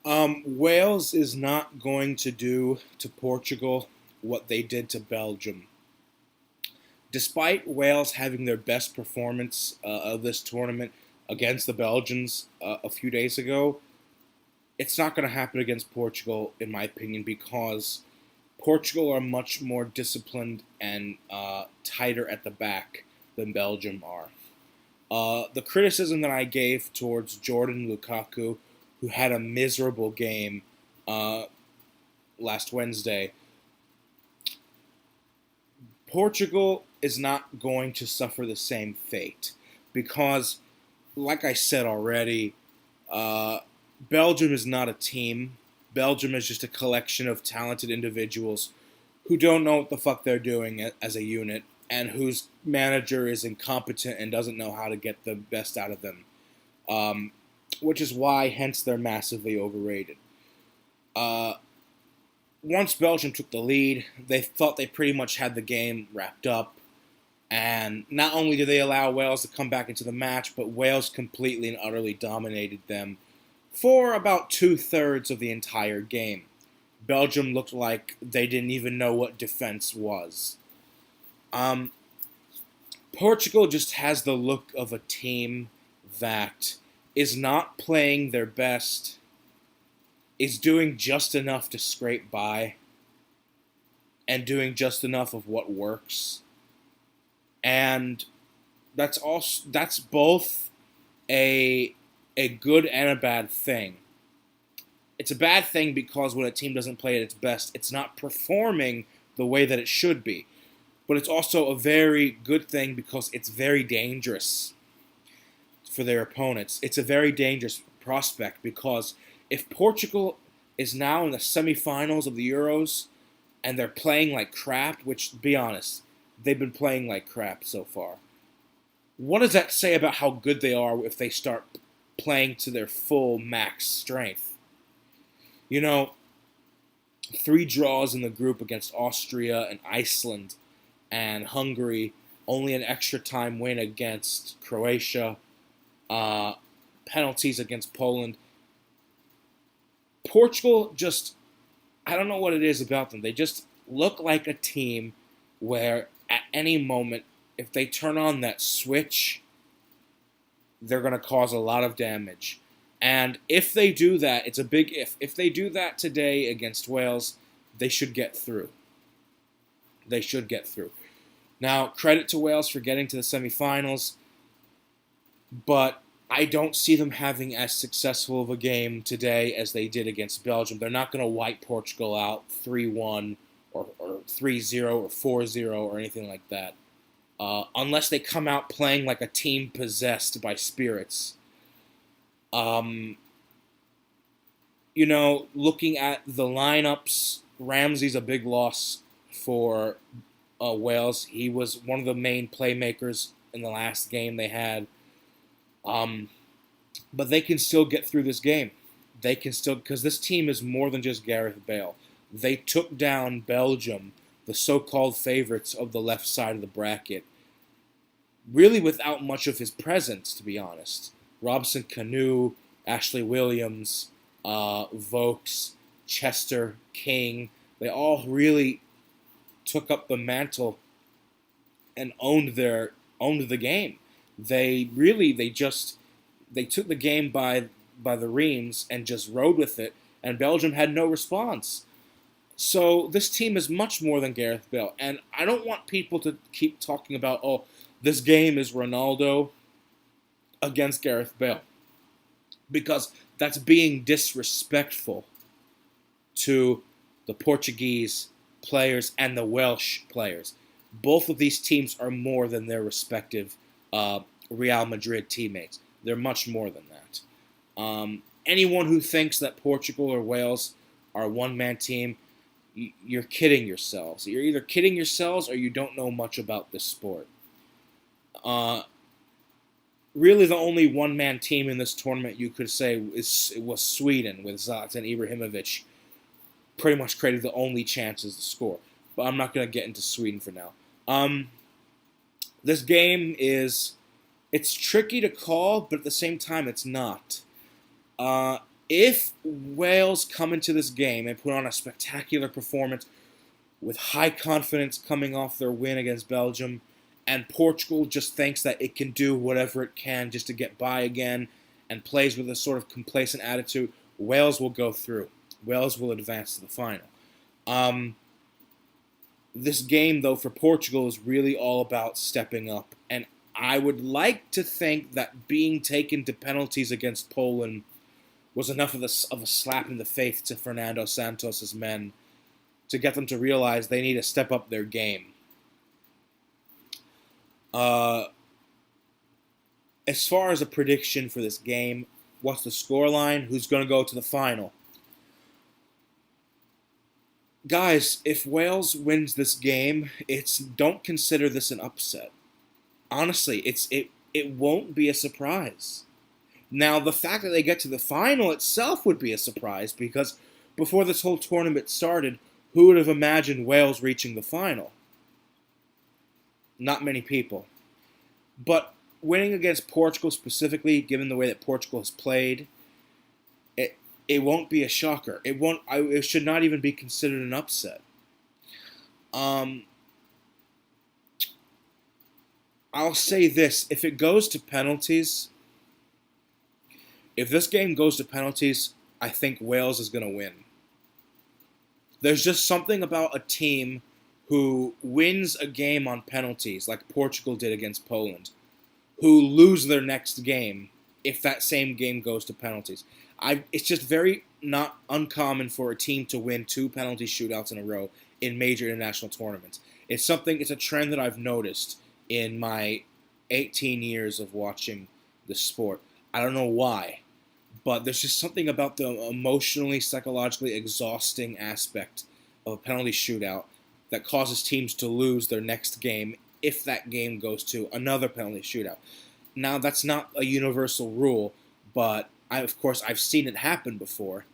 Wales is not going to do to Portugal what they did to Belgium. Despite Wales having their best performance of this tournament against the Belgians a few days ago, it's not going to happen against Portugal, in my opinion, because Portugal are much more disciplined and tighter at the back than Belgium are. The criticism that I gave towards Jordan Lukaku, who had a miserable game uh, last Wednesday, Portugal is not going to suffer the same fate because, like I said already, uh, Belgium is not a team. Belgium is just a collection of talented individuals who don't know what the fuck they're doing as a unit and whose manager is incompetent and doesn't know how to get the best out of them. Um, which is why, hence, they're massively overrated. Uh, Once Belgium took the lead, they thought they pretty much had the game wrapped up. And not only did they allow Wales to come back into the match, but Wales completely and utterly dominated them for about two-thirds of the entire game. Belgium looked like they didn't even know what defense was. Um, Portugal just has the look of a team that is not playing their best, is doing just enough to scrape by, and doing just enough of what works. And that's both a a good and a bad thing. It's a bad thing because when a team doesn't play at its best, it's not performing the way that it should be. But it's also a very good thing because it's very dangerous for their opponents. It's a very dangerous prospect because if Portugal is now in the semifinals of the Euros and they're playing like crap, which, to be honest, they've been playing like crap so far. What does that say about how good they are if they start playing to their full max strength? You know, three draws in the group against Austria and Iceland and Hungary, only an extra time win against Croatia, uh, penalties against Poland. Portugal just, I don't know what it is about them. They just look like a team where at any moment, if they turn on that switch, they're going to cause a lot of damage. And if they do that, it's a big if. If they do that today against Wales, they should get through. They should get through. Now, credit to Wales for getting to the semifinals, but I don't see them having as successful of a game today as they did against Belgium. They're not going to wipe Portugal out 3-1 or 3-0 or 4-0 or anything like that. Unless they come out playing like a team possessed by spirits. Um, Looking at the lineups, Ramsey's a big loss for Wales. He was one of the main playmakers in the last game they had. Um, but they can still get through this game. They can still, because this team is more than just Gareth Bale. They took down Belgium, the so-called favorites of the left side of the bracket, really without much of his presence, to be honest. Robson Canu, Ashley Williams, Vokes, Chester, King, they all really took up the mantle and owned the game. They took the game by the reins and just rode with it, and Belgium had no response. So this team is much more than Gareth Bale, and I don't want people to keep talking about, oh, this game is Ronaldo against Gareth Bale, because that's being disrespectful to the Portuguese players and the Welsh players. Both of these teams are more than their respective Real Madrid teammates. They're much more than that. Anyone who thinks that Portugal or Wales are a one-man team, you're kidding yourselves. You're either kidding yourselves or you don't know much about this sport. Uh, Really, the only one-man team in this tournament you could say was Sweden, with Zlatan Ibrahimovic pretty much created the only chances to score. But I'm not going to get into Sweden for now. This game it's tricky to call, but at the same time, it's not. Uh, If Wales come into this game and put on a spectacular performance with high confidence coming off their win against Belgium, and Portugal just thinks that it can do whatever it can just to get by again and plays with a sort of complacent attitude, Wales will go through. Wales will advance to the final. Um, this game, though, for Portugal is really all about stepping up. And I would like to think that being taken to penalties against Poland was enough of a slap in the face to Fernando Santos' men to get them to realize they need to step up their game. Uh, as far as a prediction for this game, what's the scoreline? Who's going to go to the final? Guys, if Wales wins this game, don't consider this an upset. Honestly, it won't be a surprise. Now, the fact that they get to the final itself would be a surprise because before this whole tournament started, who would have imagined Wales reaching the final? Not many people. But winning against Portugal specifically, given the way that Portugal has played, it won't be a shocker. It should not even be considered an upset. I'll say this: if it goes to penalties, if this game goes to penalties, I think Wales is going to win. There's just something about a team who wins a game on penalties, like Portugal did against Poland, who lose their next game if that same game goes to penalties. It's just very not uncommon for a team to win 2 penalty shootouts in a row in major international tournaments. It's a trend that I've noticed in my 18 years of watching the sport. I don't know why, but there's just something about the emotionally, psychologically exhausting aspect of a penalty shootout that causes teams to lose their next game if that game goes to another penalty shootout. Now, that's not a universal rule, but of course, I've seen it happen before.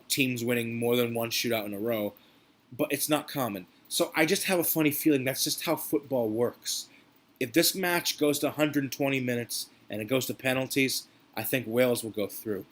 Teams winning more than one shootout in a row, but it's not common. So I just have a funny feeling that's just how football works. If this match goes to 120 minutes and it goes to penalties, I think Wales will go through.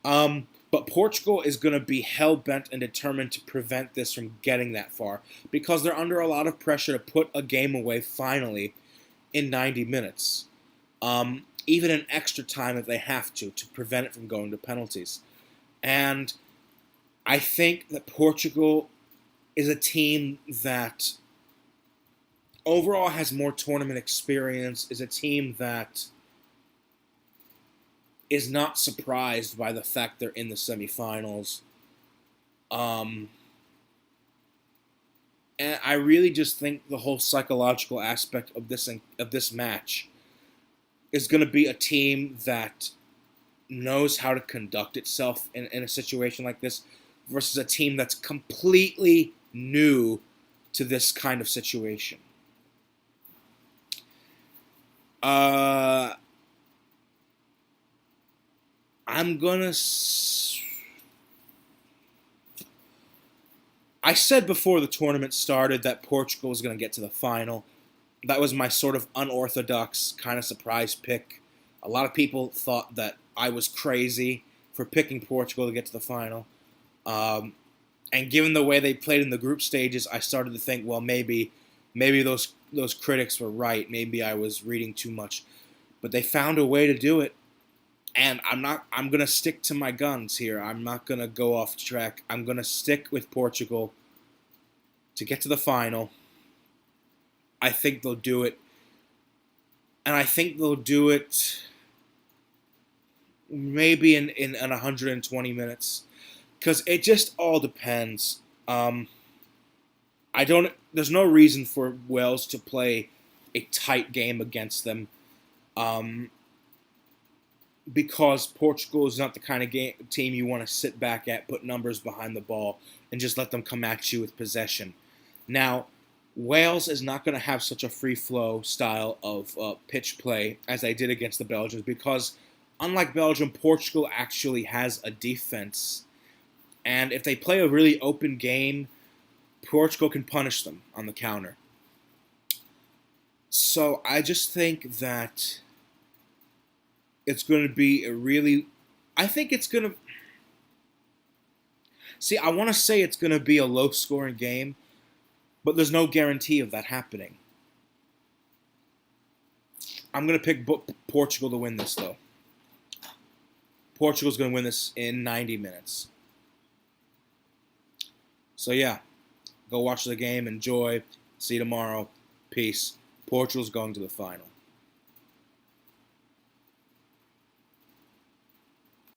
But Portugal is going to be hell-bent and determined to prevent this from getting that far because they're under a lot of pressure to put a game away finally in 90 minutes. Even in extra time if they have to prevent it from going to penalties. And I think that Portugal is a team that overall has more tournament experience, is a team that is not surprised by the fact they're in the semifinals. And I really just think the whole psychological aspect of this match is going to be a team that knows how to conduct itself in a situation like this versus a team that's completely new to this kind of situation. I'm gonna. I said before the tournament started that Portugal was going to get to the final. That was my sort of unorthodox kind of surprise pick. A lot of people thought that I was crazy for picking Portugal to get to the final. And given the way they played in the group stages, I started to think, well, maybe those critics were right. Maybe I was reading too much. But they found a way to do it. And I'm going to stick to my guns here. I'm not going to go off track. I'm going to stick with Portugal to get to the final. I think they'll do it. And I think they'll do it maybe in 120 minutes. Because it just all depends. There's no reason for Wales to play a tight game against them. Because Portugal is not the kind of team you want to sit back at, put numbers behind the ball, and just let them come at you with possession. Now, Wales is not going to have such a free-flow style of pitch play as they did against the Belgians because, unlike Belgium, Portugal actually has a defense. And if they play a really open game, Portugal can punish them on the counter. So I just think that it's going to be a really I think it's gonna. See, I want to say it's gonna be a low-scoring game, but there's no guarantee of that happening. I'm gonna pick Portugal to win this though. Portugal's gonna win this in 90 minutes. So yeah, go watch the game. Enjoy. See you tomorrow. Peace. Portugal's going to the final.